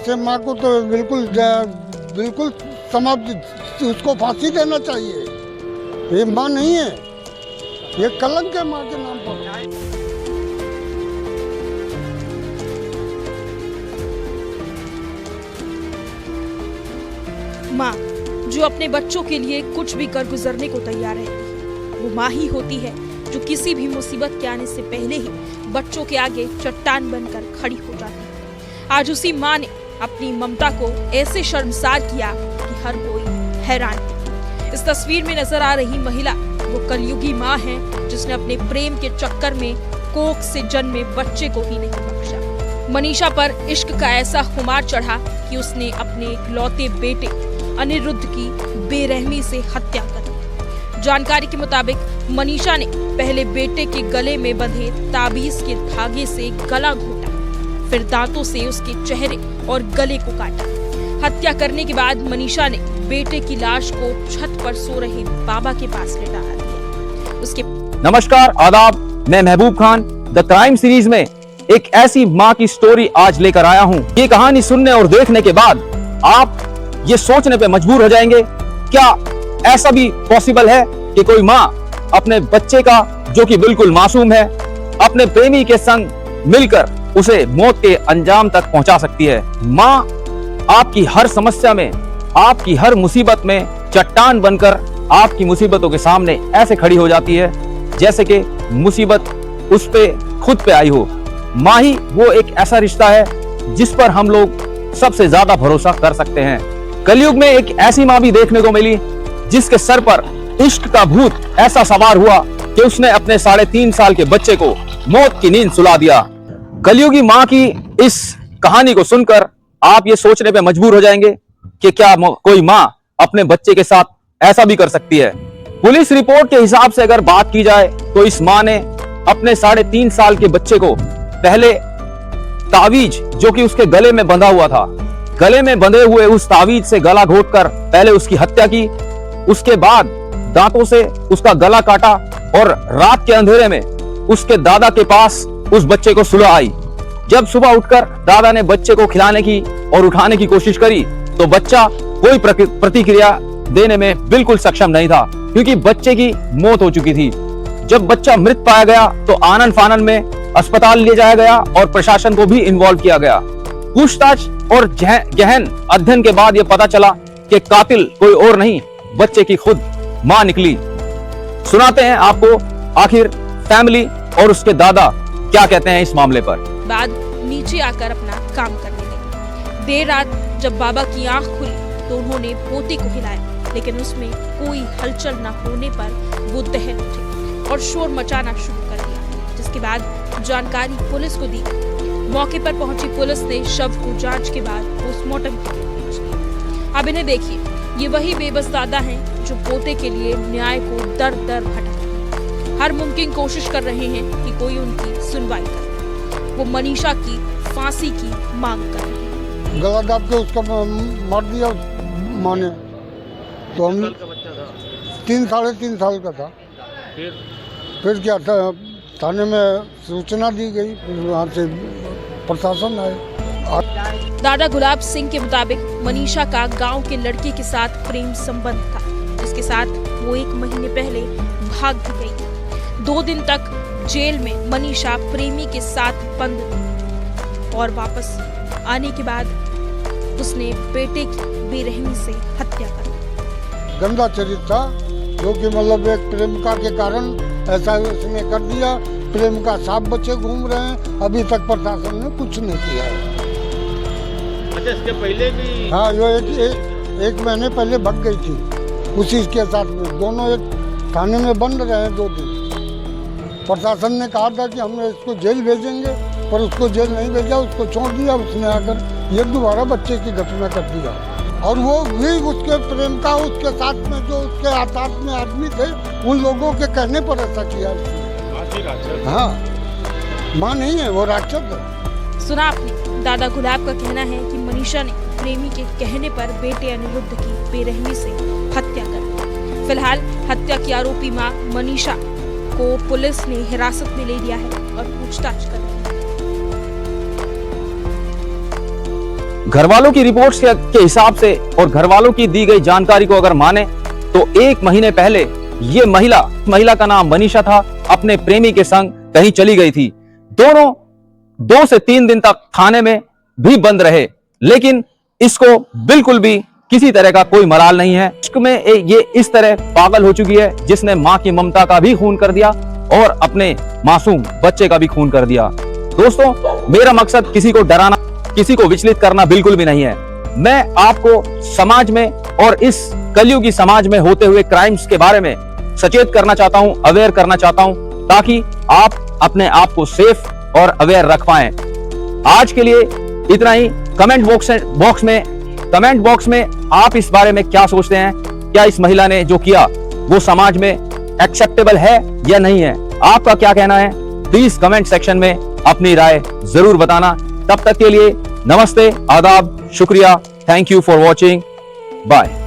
ऐसे माँ को तो बिल्कुल समाप्त, उसको फांसी देना चाहिए। ये माँ नहीं है, ये कलंक है माँ के नाम पर। माँ जो अपने बच्चों के लिए कुछ भी कर गुजरने को तैयार रहती है, वो माँ ही होती है जो किसी भी मुसीबत के आने से पहले ही बच्चों के आगे चट्टान बनकर खड़ी हो जाती है। आज उसी माँ ने अपनी ममता को ऐसे शर्मसार किया कि हर कोई हैरान है। इस तस्वीर में नजर आ रही महिला वो कलयुगी माँ है जिसने अपने प्रेम के चक्कर में कोख से जन्मे बच्चे को ही नहीं बख्शा। मनीषा पर इश्क का ऐसा खुमार चढ़ा कि उसने अपने इकलौते बेटे अनिरुद्ध की बेरहमी से हत्या कर दी। जानकारी के मुताबिक मनीषा ने पहले बेटे के गले में बंधे ताबीज के धागे से गला घोटा, फिर दांतों से उसके चेहरे और गले को काटा। हत्या करने के बाद मनीषा ने बेटे की लाश को छत पर सो रहे बाबा के पास लेटा दिया। उसके नमस्कार, आदाब, मैं Mehboob Khan the crime series में एक ऐसी माँ की स्टोरी आज लेकर आया हूँ। ये कहानी सुनने और देखने के बाद आप ये सोचने पे मजबूर हो जाएंगे, क्या ऐसा भी पॉसिबल है कि कोई माँ अपने बच्चे का, जो कि बिल्कुल मासूम है, अपने प्रेमी के संग मिलकर उसे मौत के अंजाम तक पहुंचा सकती है। माँ आपकी हर समस्या में, आपकी हर मुसीबत में चट्टान बनकर आपकी मुसीबतों के सामने ऐसे खड़ी हो जाती है जैसे कि मुसीबत उस पे खुद पे आई हो। माँ ही वो एक ऐसा रिश्ता है जिस पर हम लोग सबसे ज्यादा भरोसा कर सकते हैं। कलयुग में एक ऐसी माँ भी देखने को मिली जिसके सर पर इश्क का भूत ऐसा सवार हुआ कि उसने अपने 3.5 साल के बच्चे को मौत की नींद सुला दिया। कलयुगी माँ की इस कहानी को सुनकर आप ये सोचने पे मजबूर हो जाएंगे कि क्या कोई माँ अपने बच्चे के साथ ऐसा भी कर सकती है। पुलिस रिपोर्ट के हिसाब से अगर बात की जाए तो इस माँ ने अपने 3.5 साल के बच्चे को पहले तावीज, जो कि उसके गले में बंधा हुआ था, गले में बंधे हुए उस तावीज से गला घोटकर पहले उसकी हत्या की। उसके बाद दांतों से उसका गला काटा और रात के अंधेरे में उसके दादा के पास उस बच्चे को सुला आई। जब सुबह उठकर दादा ने बच्चे को खिलाने की और उठाने की कोशिश करी तो बच्चा कोई प्रतिक्रिया देने में बिल्कुल सक्षम नहीं था, क्योंकि बच्चे की मौत हो चुकी थी। जब बच्चा मृत पाया गया तो आनन फानन में अस्पताल ले जाया गया और प्रशासन को भी इन्वॉल्व किया गया। पूछताछ और गहन अध्ययन के बाद यह पता चला कि कातिल कोई और नहीं, बच्चे की खुद मां निकली। सुनाते हैं आपको आखिर फैमिली और उसके दादा क्या कहते हैं इस मामले पर। बाद नीचे आकर अपना काम करने लगे। देर रात जब बाबा की आंख खुली तो उन्होंने पोते को हिलाया, लेकिन उसमें कोई हलचल न होने पर वो दहल उठे और शोर मचाना शुरू कर दिया, जिसके बाद जानकारी पुलिस को दी। मौके पर पहुंची पुलिस ने शव को जांच के बाद पोस्टमार्टम के लिए भेज दिया। अब इन्हें देखिए, ये वही बेबस दादा हैं जो पोते के लिए न्याय को दर दर भटक रहे हैं। हर मुमकिन कोशिश कर रहे हैं कि कोई उनकी सुनवाई करे। वो मनीषा की फांसी की मांग कर रहे हैं। गला दाब के उसका मार दिया माँ ने। तो हम 3-3.5 साल का था। फिर क्या था, थाने में सूचना दी गई, वहाँ से प्रशासन आए। दादा गुलाब सिंह के मुताबिक मनीषा का गांव के लड़के के साथ प्रेम संबंध था, जिसके साथ वो 1 महीने पहले भाग भी गई। 2 दिन तक जेल में मनीषा प्रेमी के साथ बंद थी और वापस आने के बाद उसने बेटे की बेरहमी से हत्या कर दी। गंदा चरित्र था, जो कि मतलब एक प्रेमिका के कारण ऐसा उसने कर दिया। प्रेमिका 7 बच्चे घूम रहे हैं, अभी तक प्रशासन ने कुछ नहीं किया है। अच्छा, इसके पहले भी? हाँ, जो एक महीने पहले भाग गई थी उसी के साथ में। दोनों एक थाने में बंद रहे हैं 2 दिन। प्रशासन ने कहा था कि हम इसको जेल भेजेंगे, पर उसको जेल नहीं भेजा, उसको छोड़ दिया। उसने आकर ये दोबारा बच्चे की घटना कर दिया। और वो भी उसके प्रेम का, उसके साथ में जो उसके आताप में आदमी थे, उन लोगों के कहने पर ऐसा किया। हाँ, माँ नहीं है, वो राक्षस है। सुना आपने, दादा गुलाब का कहना है कि मनीषा ने प्रेमी के कहने पर बेटे अनिरुद्ध की बेरहमी से हत्या कर दी। फिलहाल हत्या की आरोपी मां मनीषा को पुलिस ने हिरासत में ले लिया है और पूछताछ कर रही है। घर वालों की रिपोर्ट्स के हिसाब से और घर वालों की दी गई जानकारी को अगर माने तो 1 महीने पहले ये महिला का नाम मनीषा था, अपने प्रेमी के संग कहीं चली गई थी। दोनों 2 से 3 दिन तक थाने में भी बंद रहे, लेकिन इसको बिल्कुल भी किसी तरह का कोई मलाल नहीं है। इश्क में ये इस तरह पागल हो चुकी है जिसने मां की ममता का भी खून कर दिया और अपने मासूम बच्चे का भी खून कर दिया। दोस्तों, मेरा मकसद किसी को डराना, किसी को विचलित करना बिल्कुल भी नहीं है। मैं आपको समाज में और इस कलयुगी समाज में होते हुए क्राइम्स के बारे में सचेत करना चाहता हूं, अवेयर करना चाहता हूं, ताकि आप अपने आप को सेफ और अवेयर रख पाएं। आज के लिए इतना ही। कमेंट बॉक्स में आप इस बारे में क्या सोचते हैं? क्या इस महिला ने जो किया वो समाज में एक्सेप्टेबल है या नहीं है? आपका क्या कहना है? प्लीज कमेंट सेक्शन में अपनी राय जरूर बताना। तब तक के लिए नमस्ते, आदाब, शुक्रिया, thank you for watching, bye.